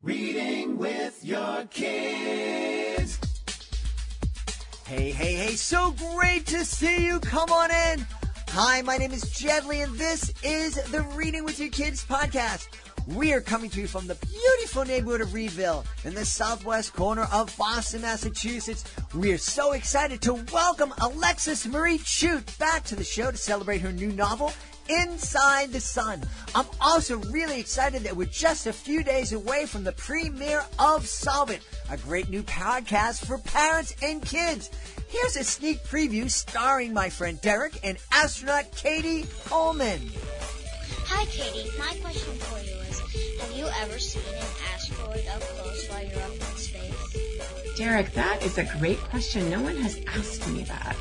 Reading with your kids. Hey, so great to see you. Come on in. Hi, my name is Jedley, and this is the Reading with Your Kids podcast. We are coming to you from the beautiful neighborhood of Reedville in the southwest corner of Boston, Massachusetts. We are so excited to welcome Alexis Marie Chute back to the show to celebrate her new novel, Inside the Sun. I'm also really excited that we're just a few days away from the premiere of Solve It, a great new podcast for parents and kids. Here's a sneak preview starring my friend Derek and astronaut Katie Coleman. Hi, Katie. My question for you is, have you ever seen an asteroid up close while you're up in space? Derek, that is a great question. No one has asked me that.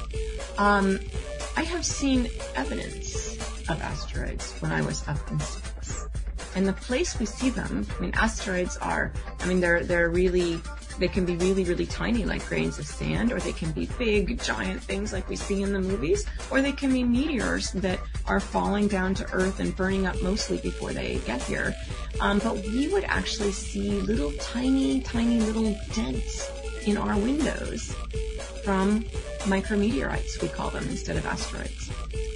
I have seen evidence of asteroids when I was up in space. And the place we see them, asteroids are, they can be really, really tiny, like grains of sand, or they can be big, giant things like we see in the movies, or they can be meteors that are falling down to Earth and burning up mostly before they get here. But we would actually see little tiny little dents in our windows from micrometeorites, we call them, instead of asteroids.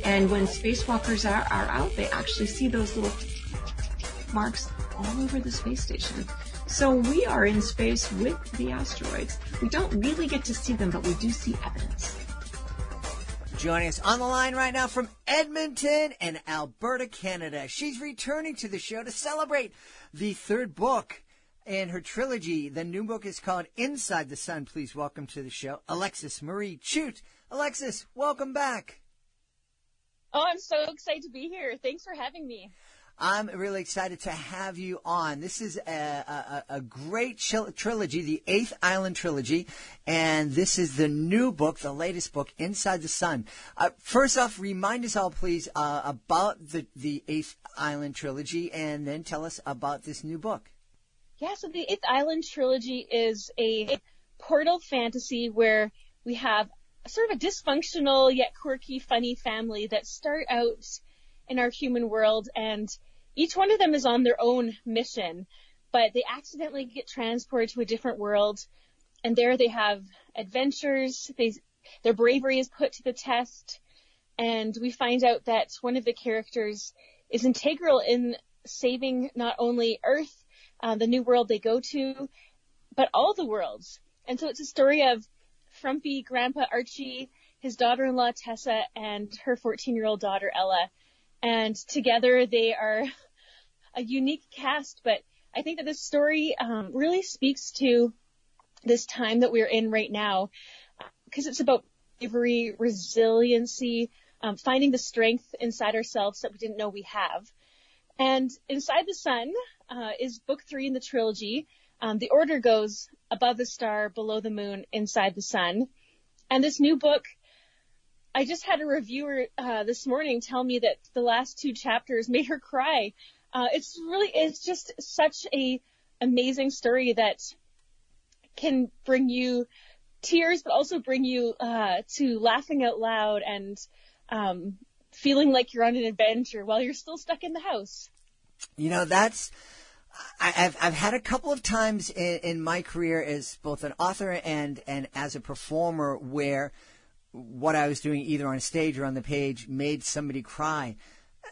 And when spacewalkers are out, they actually see those little marks all over the space station. So we are in space with the asteroids. We don't really get to see them, but we do see evidence. Joining us on the line right now from Edmonton and Alberta, Canada. She's returning to the show to celebrate the third book in her trilogy. The new book is called Inside the Sun. Please welcome to the show, Alexis Marie Chute. Alexis, welcome back. Oh, I'm so excited to be here. Thanks for having me. I'm really excited to have you on. This is a great trilogy, the 8th Island Trilogy, and this is the new book, the latest book, Inside the Sun. First off, remind us all, please, about the 8th Island Trilogy, and then tell us about this new book. Yeah, so the 8th Island Trilogy is a portal fantasy where we have sort of a dysfunctional yet quirky, funny family that start out in our human world, and each one of them is on their own mission, but they accidentally get transported to a different world, and there they have adventures. Their bravery is put to the test, and we find out that one of the characters is integral in saving not only Earth, the new world they go to, but all the worlds. And so it's a story of frumpy Grandpa Archie, his daughter-in-law Tessa, and her 14-year-old daughter Ella. And together they are a unique cast, but I think that this story really speaks to this time that we're in right now, because it's about bravery, resiliency, finding the strength inside ourselves that we didn't know we have. And Inside the Sun is book 3 in the trilogy. The order goes above the star, below the moon, inside the sun. And this new book, I just had a reviewer this morning tell me that the last 2 chapters made her cry. It's just such a amazing story that can bring you tears, but also bring you to laughing out loud and feeling like you're on an adventure while you're still stuck in the house. You know, I've had a couple of times in my career as both an author and as a performer where what I was doing either on stage or on the page made somebody cry.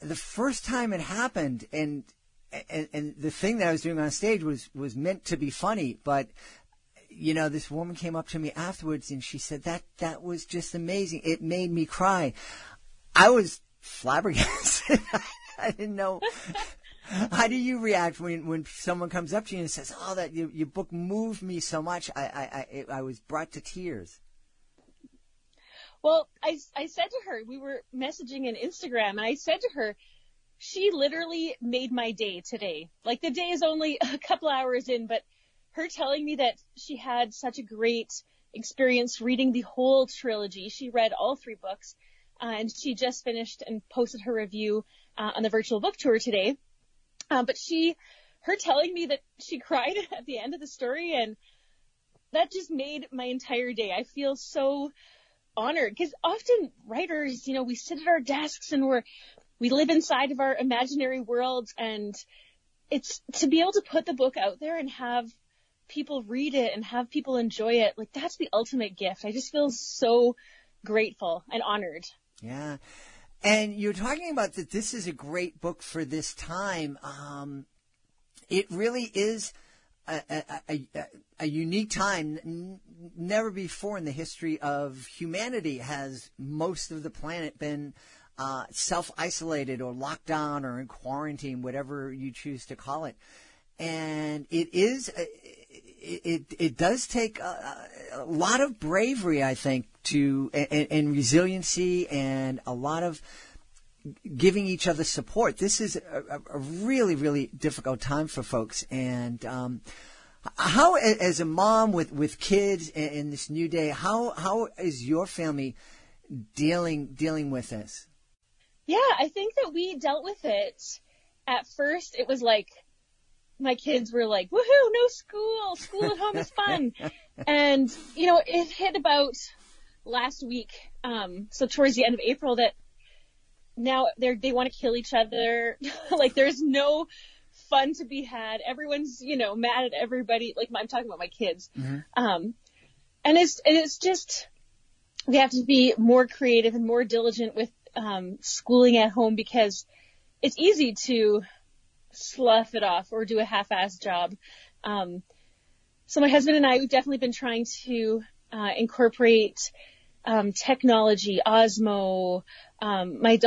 The first time it happened, and the thing that I was doing on stage was meant to be funny, but you know, this woman came up to me afterwards and she said that was just amazing. It made me cry. I was flabbergasted. I didn't know. How do you react when someone comes up to you and says, "Oh, that your book moved me so much. I was brought to tears." Well, I said to her, we were messaging on Instagram, and I said to her, she literally made my day today. Like, the day is only a couple hours in, but her telling me that she had such a great experience reading the whole trilogy. She read all 3 books, and she just finished and posted her review on the virtual book tour today. But her telling me that she cried at the end of the story, and that just made my entire day. I feel so honored, because often writers, we sit at our desks and we live inside of our imaginary worlds, and it's to be able to put the book out there and have people read it and have people enjoy it. Like, that's the ultimate gift. I just feel so grateful and honored. Yeah. And you're talking about that this is a great book for this time. It really is a unique time. Never before in the history of humanity has most of the planet been self-isolated or locked down or in quarantine, whatever you choose to call it. And it does take a lot of bravery, I think, and resiliency, and a lot of giving each other support. This is a really, really difficult time for folks. And how, as a mom with kids in this new day, how is your family dealing with this? Yeah, I think that we dealt with it. At first, it was like, my kids were like, woohoo, no school. School at home is fun. And, it hit about last week. So towards the end of April, that now they want to kill each other. Like, there's no fun to be had. Everyone's, mad at everybody. Like, I'm talking about my kids. Mm-hmm. And it's just, we have to be more creative and more diligent with, schooling at home, because it's easy to slough it off or do a half-assed job. So my husband and I, we've definitely been trying to incorporate technology, Osmo. My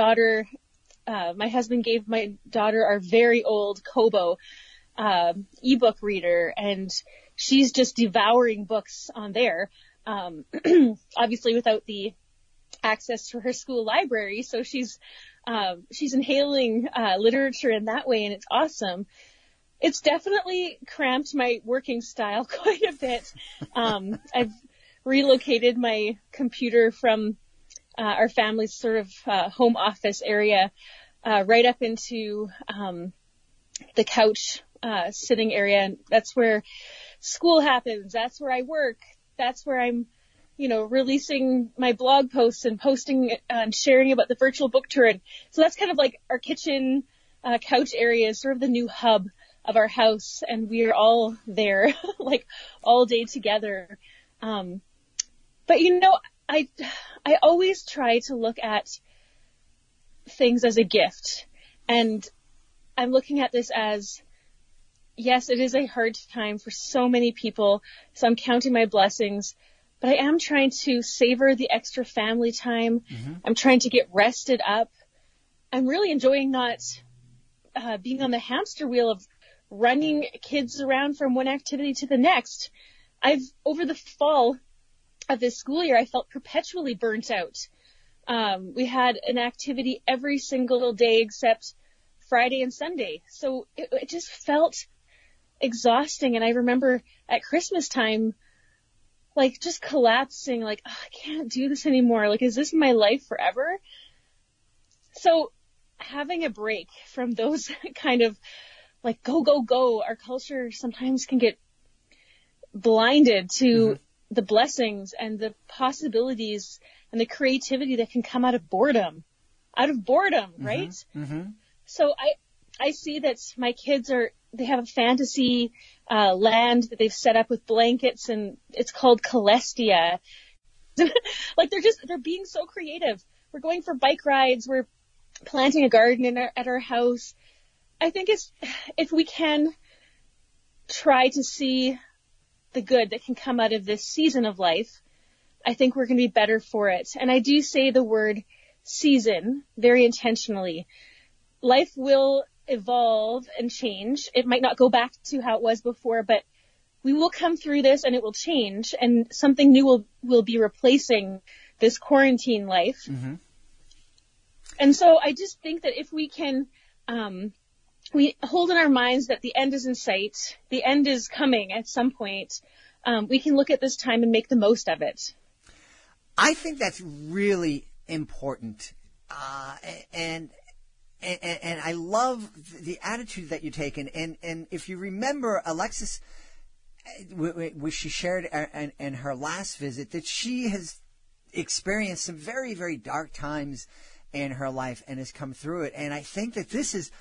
husband gave my daughter our very old Kobo ebook reader, and she's just devouring books on there. Obviously without the access to her school library, so she's inhaling literature in that way, and it's awesome. It's definitely cramped my working style quite a bit. I've relocated my computer from our family's sort of home office area right up into the couch sitting area, and that's where school happens. That's where I work. That's where I'm releasing my blog posts and posting and sharing about the virtual book tour. And so that's kind of like our kitchen, couch area is sort of the new hub of our house. And we are all there, like, all day together. But I always try to look at things as a gift. And I'm looking at this as, yes, it is a hard time for so many people. So I'm counting my blessings. But I am trying to savor the extra family time. Mm-hmm. I'm trying to get rested up. I'm really enjoying not being on the hamster wheel of running kids around from one activity to the next. Over the fall of this school year, I felt perpetually burnt out. We had an activity every single day except Friday and Sunday. So it just felt exhausting. And I remember at Christmas time, like, just collapsing, like, oh, I can't do this anymore. Like, is this my life forever? So having a break from those kind of, like, go, go, go, our culture sometimes can get blinded to mm-hmm. the blessings and the possibilities and the creativity that can come out of boredom, mm-hmm. right? Mm-hmm. So I see that my kids they have a fantasy land that they've set up with blankets, and it's called Celestia. Like, they're being so creative. We're going for bike rides. We're planting a garden at our house. I think if we can try to see the good that can come out of this season of life, I think we're going to be better for it. And I do say the word season very intentionally. Life will evolve and change. It might not go back to how it was before, but we will come through this and it will change, and something new will be replacing this quarantine life. Mm-hmm. And so I just think that if we can, we hold in our minds that the end is in sight, the end is coming at some point, we can look at this time and make the most of it. I think that's really important. And I love the attitude that you take. And if you remember, Alexis, which she shared in her last visit, that she has experienced some very, very dark times in her life and has come through it. And I think that this is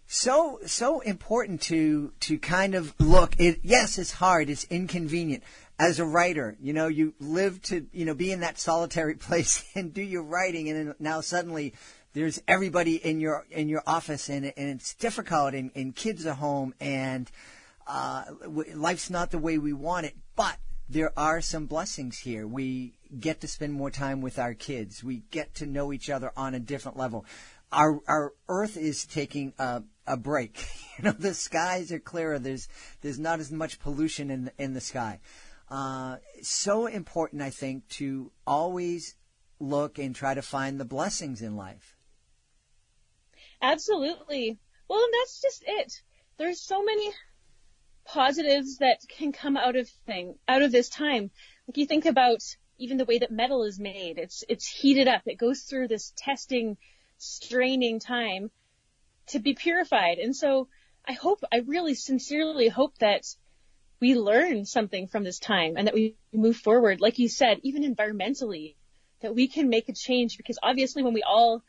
So important to kind of look. Yes, it's hard. It's inconvenient. As a writer, you live to, be in that solitary place and do your writing, and then now suddenly there's everybody in your office, and it's difficult, and kids are home, and life's not the way we want it. But there are some blessings here. We get to spend more time with our kids. We get to know each other on a different level. Our Earth is taking a break. The skies are clearer. There's not as much pollution in the sky. So important, I think, to always look and try to find the blessings in life. Absolutely. Well, and that's just it. There's so many positives that can come out of this time. Like, you think about even the way that metal is made. It's heated up. It goes through this testing, straining time to be purified. And so I really sincerely hope that we learn something from this time and that we move forward. Like you said, even environmentally, that we can make a change, because obviously when we all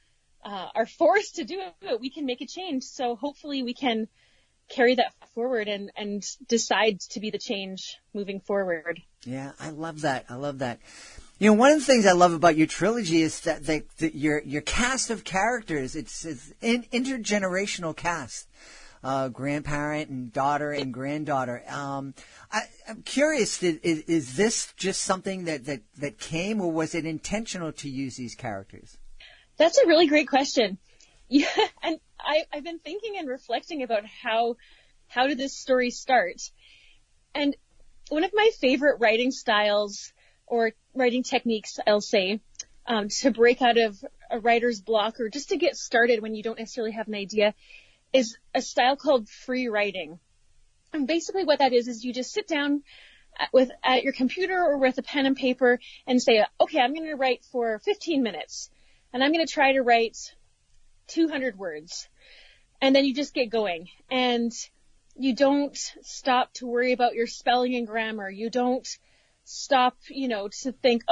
are forced to do it, we can make a change. So hopefully we can carry that forward and decide to be the change moving forward. Yeah, I love that. One of the things I love about your trilogy is that your cast of characters, it's an intergenerational cast. Grandparent and daughter and granddaughter. I'm curious, is this just something that came, or was it intentional to use these characters? That's a really great question. Yeah, and I've been thinking and reflecting about how did this story start? And one of my favorite writing styles or writing techniques, I'll say, to break out of a writer's block, or just to get started when you don't necessarily have an idea, is a style called free writing. And basically what that is you just sit down at your computer or with a pen and paper and say, okay, I'm going to write for 15 minutes and I'm going to try to write 200 words. And then you just get going, and you don't stop to worry about your spelling and grammar. You don't stop, to think,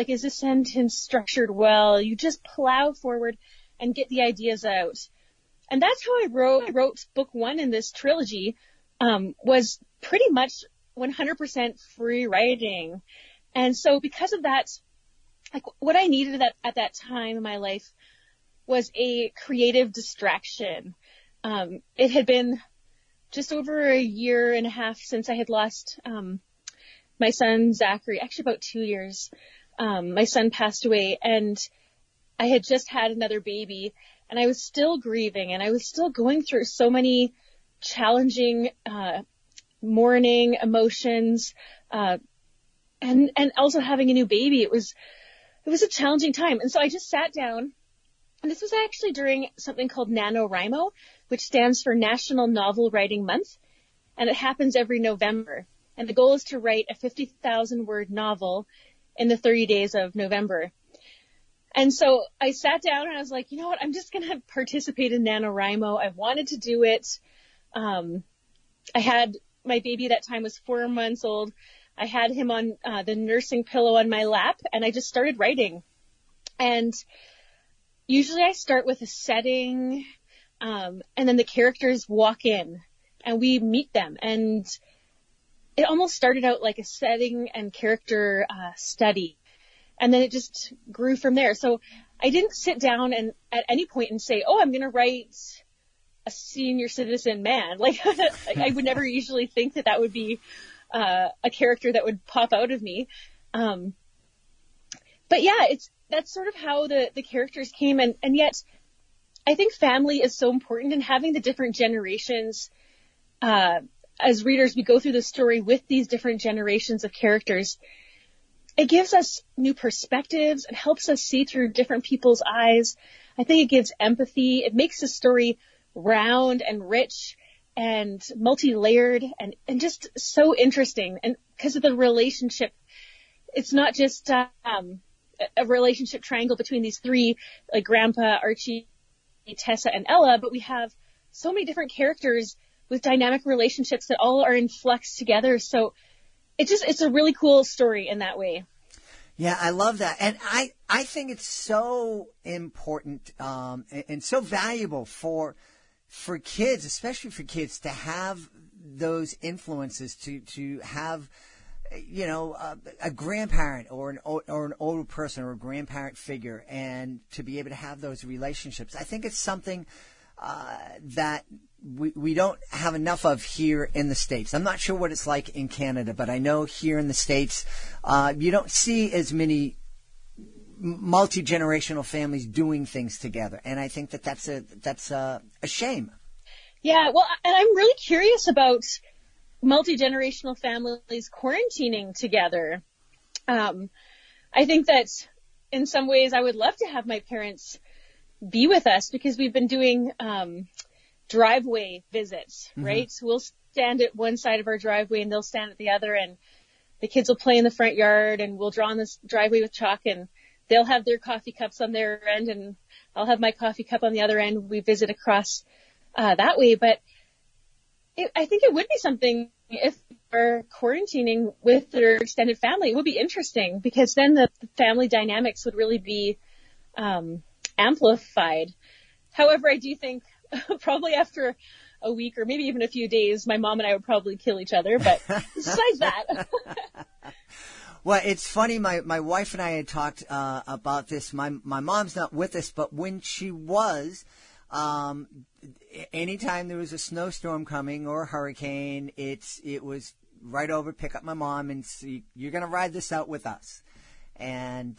is this sentence structured well? You just plow forward and get the ideas out. And that's how I wrote book one in this trilogy, was pretty much 100% free writing. And so because of that, like, what I needed at that time in my life was a creative distraction. It had been just over a year and a half since I had lost my son, Zachary, actually about 2 years. My son passed away, and I had just had another baby, and I was still grieving, and I was still going through so many challenging mourning emotions, and also having a new baby. It was a challenging time. And so I just sat down, and this was actually during something called NaNoWriMo, which stands for National Novel Writing Month, and it happens every November. And the goal is to write a 50,000 word novel in the 30 days of November. And so I sat down and I was like, you know what, I'm just going to participate in NaNoWriMo. I wanted to do it. I had my baby at that time was 4 months old. I had him on the nursing pillow on my lap, and I just started writing. And usually I start with a setting, and then the characters walk in and we meet them. And it almost started out like a setting and character study. And then it just grew from there. So I didn't sit down and at any point and say, I'm going to write a senior citizen man. Like, I would never usually think that would be a character that would pop out of me. But yeah, that's sort of how the characters came. And yet I think family is so important, and having the different generations, as readers, we go through the story with these different generations of characters. It gives us new perspectives. It helps us see through different people's eyes. I think it gives empathy. It makes the story round and rich and multi-layered and just so interesting. And because of the relationship, it's not just a relationship triangle between these three, like Grandpa, Archie, Tessa, and Ella, but we have so many different characters with dynamic relationships that all are in flux together. So it's a really cool story in that way. Yeah, I love that. And I think it's so important and so valuable for for kids, especially for kids, to have those influences, to have, a grandparent or an older person or a grandparent figure, and to be able to have those relationships. I think it's something that we don't have enough of here in the States. I'm not sure what it's like in Canada, but I know here in the States, you don't see as many multi-generational families doing things together. And I think that's a shame. Yeah, well, and I'm really curious about multi-generational families quarantining together. I think that in some ways I would love to have my parents be with us, because we've been doing driveway visits, right? So we'll stand at one side of our driveway and they'll stand at the other, and the kids will play in the front yard, and we'll draw on this driveway with chalk, and they'll have their coffee cups on their end and I'll have my coffee cup on the other end. We visit across that way. But I think it would be something if we're quarantining with their extended family. It would be interesting, because then the family dynamics would really be amplified. However, I do think probably after a week or maybe even a few days, my mom and I would probably kill each other. But besides that. Well, it's funny. My wife and I had talked about this. My mom's not with us, but when she was, anytime there was a snowstorm coming or a hurricane, it was right over, pick up my mom and see, you're going to ride this out with us. And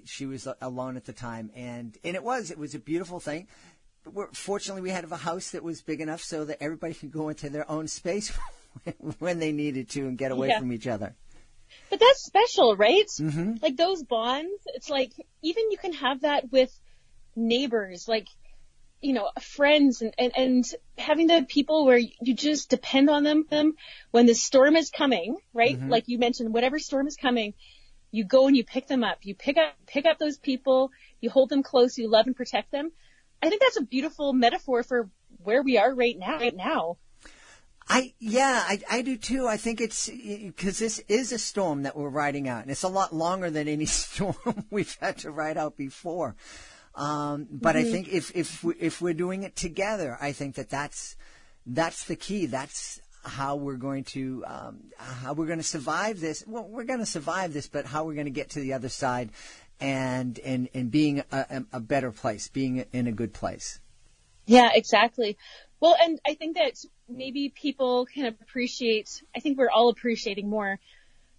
she was alone at the time, and it was a beautiful thing. But fortunately, we had a house that was big enough so that everybody could go into their own space when they needed to and get away from each other. But that's special, right? Mm-hmm. Like those bonds, it's like even you can have that with neighbors, like, friends, and having the people where you just depend on them when the storm is coming, right? Mm-hmm. Like you mentioned, whatever storm is coming, you go and you pick them up. You pick up those people, you hold them close, you love and protect them. I think that's a beautiful metaphor for where we are right now. I do too. I think it's because this is a storm that we're riding out, and it's a lot longer than any storm we've had to ride out before. But I think if we're doing it together, I think that's the key. That's how we're going to survive this. Well, we're going to survive this, but how we're going to get to the other side, and being a better place, being in a good place. Yeah, exactly. Well, and I think that maybe people can appreciate, I think we're all appreciating more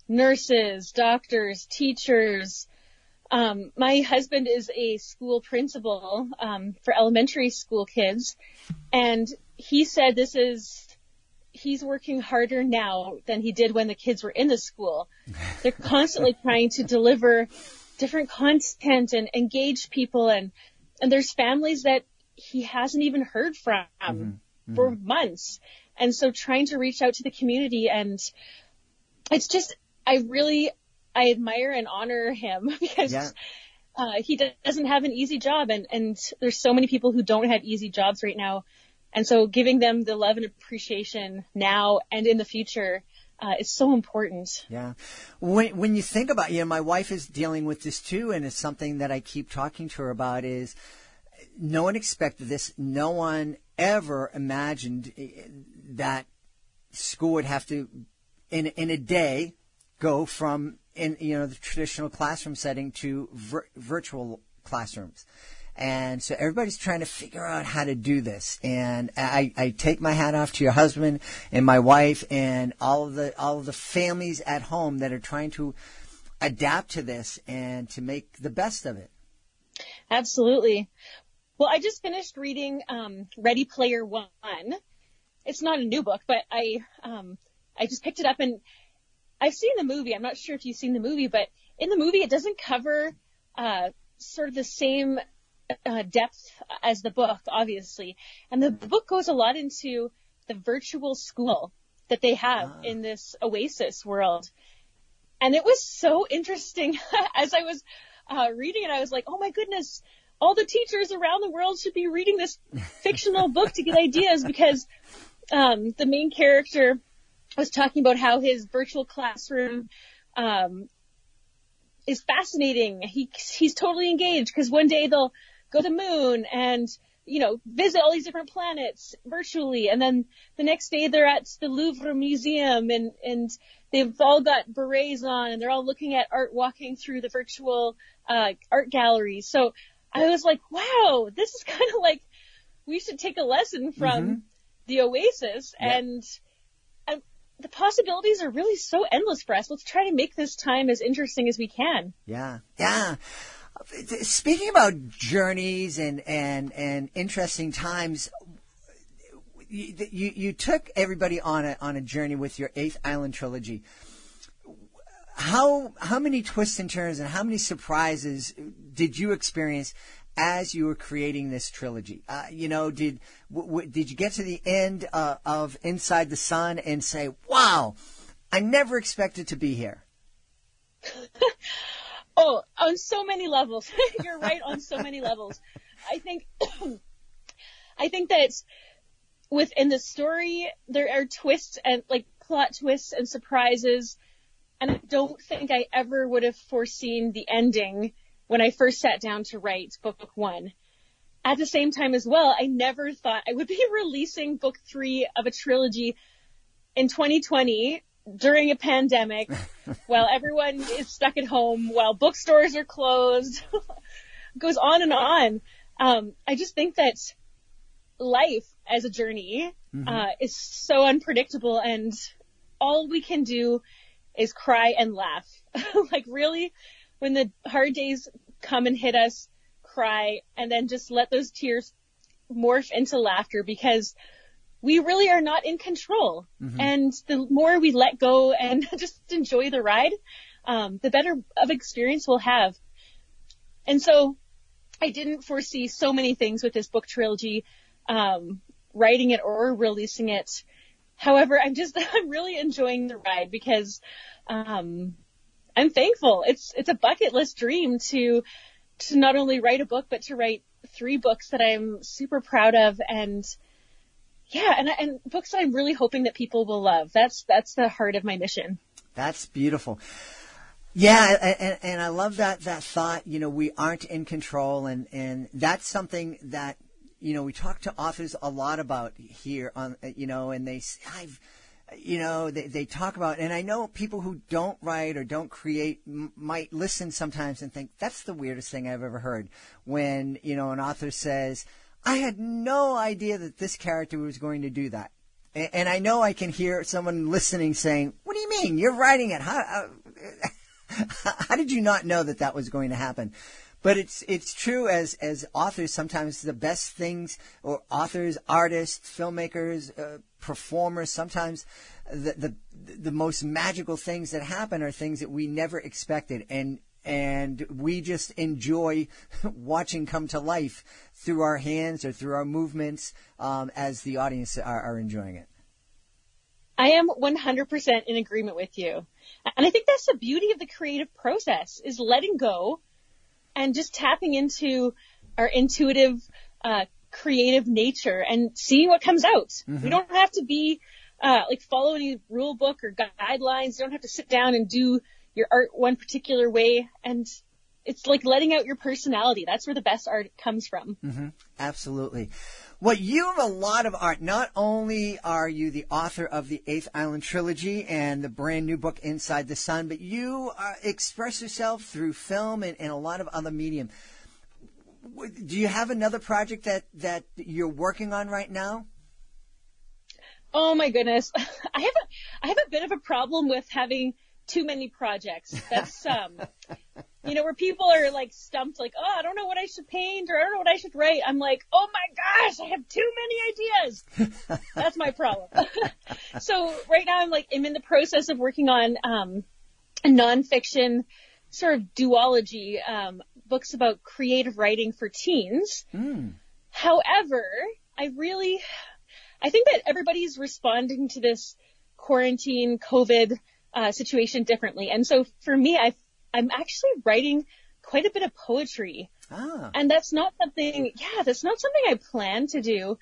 nurses, doctors, teachers. My husband is a school principal for elementary school kids, and he said he's working harder now than he did when the kids were in the school. They're constantly trying to deliver different content and engage people, and there's families that he hasn't even heard from for months. And so trying to reach out to the community, and it's just, I admire and honor him, because he doesn't have an easy job, and there's so many people who don't have easy jobs right now. And so giving them the love and appreciation now and in the future is so important. Yeah. When you think about, my wife is dealing with this too, and it's something that I keep talking to her about, is no one expected this. No one ever imagined that school would have to, in a day, go from the traditional classroom setting to virtual classrooms. And so everybody's trying to figure out how to do this. And I take my hat off to your husband and my wife and all of the families at home that are trying to adapt to this and to make the best of it. Absolutely. Well, I just finished reading Ready Player One. It's not a new book, but I just picked it up, and I've seen the movie. I'm not sure if you've seen the movie, but in the movie it doesn't cover sort of the same depth as the book, obviously. And the book goes a lot into the virtual school that they have in this oasis world. And it was so interesting. As I was reading it, I was like, oh my goodness, all the teachers around the world should be reading this fictional book to get ideas, because the main character was talking about how his virtual classroom is fascinating. He's totally engaged, because one day they'll go to the moon, and visit all these different planets virtually. And then the next day they're at the Louvre Museum and they've all got berets on and they're all looking at art, walking through the virtual art galleries. So I was like, wow, this is kind of like, we should take a lesson from the Oasis. Yeah. And the possibilities are really so endless for us. Let's try to make this time as interesting as we can. Yeah. Speaking about journeys and interesting times, you took everybody on a journey with your 8th Island Trilogy. How many twists and turns and how many surprises did you experience as you were creating this trilogy? Did you get to the end of Inside the Sun and say, wow, I never expected to be here? Oh, on so many levels. You're right, on so many levels. I think that within the story, there are twists and like plot twists and surprises. And I don't think I ever would have foreseen the ending when I first sat down to write book 1. At the same time as well, I never thought I would be releasing book 3 of a trilogy in 2020 during a pandemic while everyone is stuck at home, while bookstores are closed. Goes on and on. I just think that life as a journey is so unpredictable, and all we can do is cry and laugh. Like really, when the hard days come and hit us, cry, and then just let those tears morph into laughter, because we really are not in control. And the more we let go and just enjoy the ride, the better of experience we'll have. And so I didn't foresee so many things with this book trilogy, writing it or releasing it. However, I'm really enjoying the ride because, I'm thankful. It's a bucket list dream to not only write a book, but to write 3 books that I'm super proud of, and books that I'm really hoping that people will love. That's the heart of my mission. That's beautiful. Yeah, and I love that thought. We aren't in control, and that's something that we talk to authors a lot about here on and they talk about, and I know people who don't write or don't create might listen sometimes and think that's the weirdest thing I've ever heard when an author says, I had no idea that this character was going to do that. And I know I can hear someone listening saying, what do you mean? You're writing it. How did you not know that was going to happen? But it's true as authors, sometimes the best things, or authors, artists, filmmakers, performers, sometimes the most magical things that happen are things that we never expected. And we just enjoy watching come to life through our hands or through our movements as the audience are enjoying it. I am 100% in agreement with you. And I think that's the beauty of the creative process, is letting go and just tapping into our intuitive, creative nature and seeing what comes out. We don't have to be follow any rule book or guidelines. You don't have to sit down and do your art one particular way, and it's like letting out your personality. That's where the best art comes from. Absolutely. Well, you have a lot of art. Not only are you the author of the 8th Island Trilogy and the brand new book Inside the Sun, but you express yourself through film and a lot of other medium. Do you have another project that you're working on right now? Oh my goodness. I have a bit of a problem with having too many projects. That's, where people are like stumped, like, oh, I don't know what I should paint, or I don't know what I should write. I'm like, oh my gosh, I have too many ideas. That's my problem. So right now I'm in the process of working on, a nonfiction sort of duology, books about creative writing for teens. However, I think that everybody's responding to this quarantine COVID situation differently. And so for me, I'm actually writing quite a bit of poetry. And that's not something I plan to do.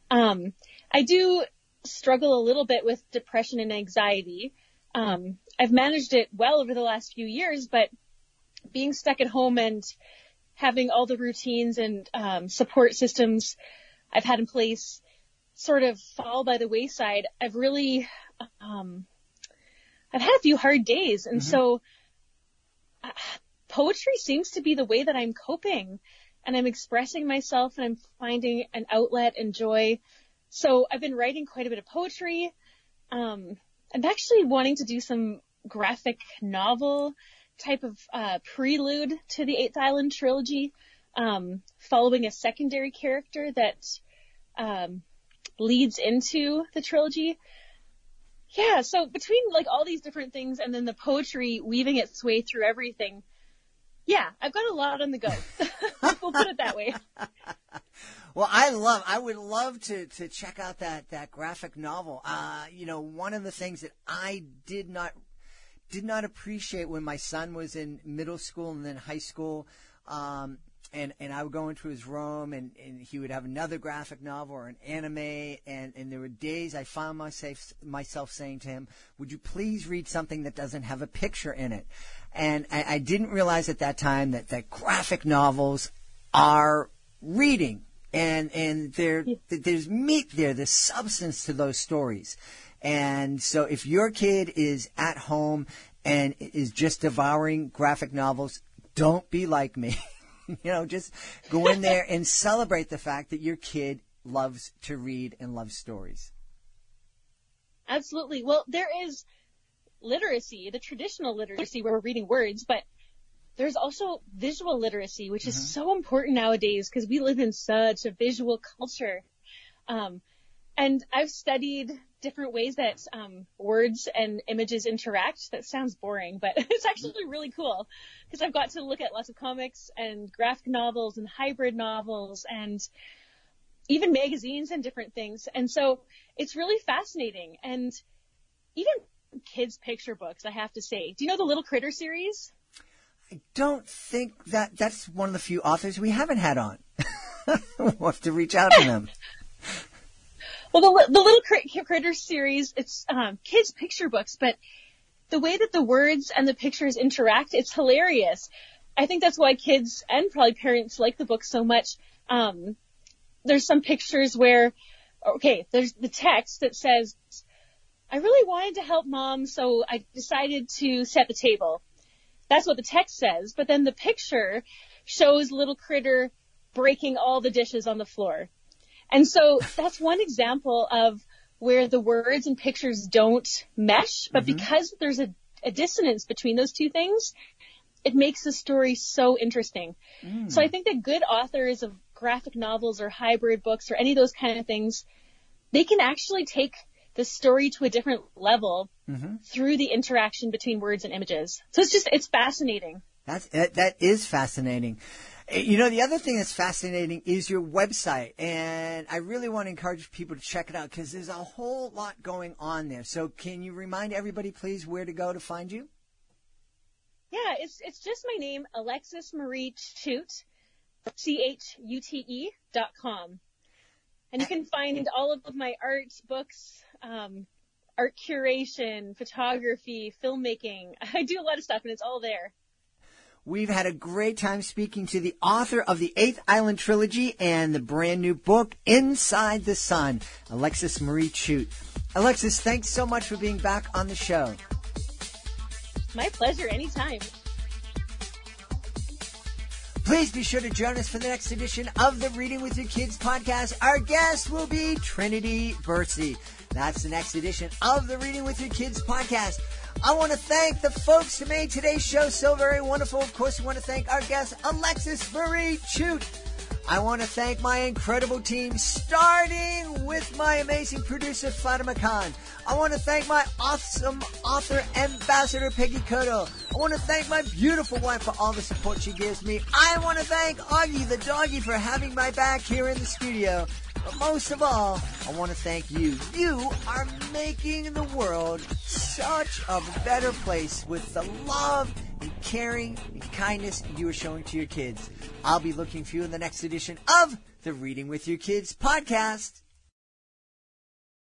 I do struggle a little bit with depression and anxiety. I've managed it well over the last few years, but being stuck at home and having all the routines and support systems I've had in place sort of fall by the wayside, I've really, I've had a few hard days. And so poetry seems to be the way that I'm coping, and I'm expressing myself, and I'm finding an outlet and joy. So I've been writing quite a bit of poetry. I'm actually wanting to do some graphic novel type of prelude to the 8th Island Trilogy, following a secondary character that leads into the trilogy. Yeah, so between like all these different things and then the poetry weaving its way through everything, yeah, I've got a lot on the go. We'll put it that way. Well, I would love to check out that graphic novel. One of the things that I did not appreciate when my son was in middle school and then high school, and I would go into his room and he would have another graphic novel or an anime, and there were days I found myself saying to him, would you please read something that doesn't have a picture in it? And I didn't realize at that time that graphic novels are reading, and there's meat there, there's substance to those stories. And so if your kid is at home and is just devouring graphic novels, don't be like me. Just go in there and celebrate the fact that your kid loves to read and loves stories. Absolutely. Well, there is literacy, the traditional literacy where we're reading words, but there's also visual literacy, which is so important nowadays because we live in such a visual culture. And I've studied different ways that words and images interact. That sounds boring, but it's actually really cool because I've got to look at lots of comics and graphic novels and hybrid novels and even magazines and different things. And so it's really fascinating. And even kids' picture books, I have to say. Do you know the Little Critter series? I don't think that's one of the few authors we haven't had on. We'll have to reach out to them. Well, the Little Critter series, it's kids' picture books, but the way that the words and the pictures interact, it's hilarious. I think that's why kids and probably parents like the book so much. There's some pictures where, there's the text that says, I really wanted to help Mom, so I decided to set the table. That's what the text says, but then the picture shows Little Critter breaking all the dishes on the floor. And so that's one example of where the words and pictures don't mesh, but because there's a dissonance between those two things, it makes the story so interesting. So I think that good authors of graphic novels or hybrid books or any of those kind of things, they can actually take the story to a different level through the interaction between words and images. So it's fascinating. That is fascinating. The other thing that's fascinating is your website, and I really want to encourage people to check it out because there's a whole lot going on there. So can you remind everybody, please, where to go to find you? Yeah, it's just my name, Alexis Marie Chute, CHUTE.com. And you can find all of my art, books, art curation, photography, filmmaking. I do a lot of stuff, and it's all there. We've had a great time speaking to the author of the 8th Island Trilogy and the brand new book, Inside the Sun, Alexis Marie Chute. Alexis, thanks so much for being back on the show. My pleasure, anytime. Please be sure to join us for the next edition of the Reading with Your Kids podcast. Our guest will be Trinity Bursey. That's the next edition of the Reading with Your Kids podcast. I want to thank the folks who made today's show so very wonderful. Of course, we want to thank our guest, Alexis Marie Chute. I want to thank my incredible team, starting with my amazing producer, Fatima Khan. I want to thank my awesome author ambassador, Peggy Cotto. I want to thank my beautiful wife for all the support she gives me. I want to thank Augie the doggy for having my back here in the studio. But most of all, I want to thank you. You are making the world such a better place with the love and caring and kindness you are showing to your kids. I'll be looking for you in the next edition of the Reading with Your Kids podcast.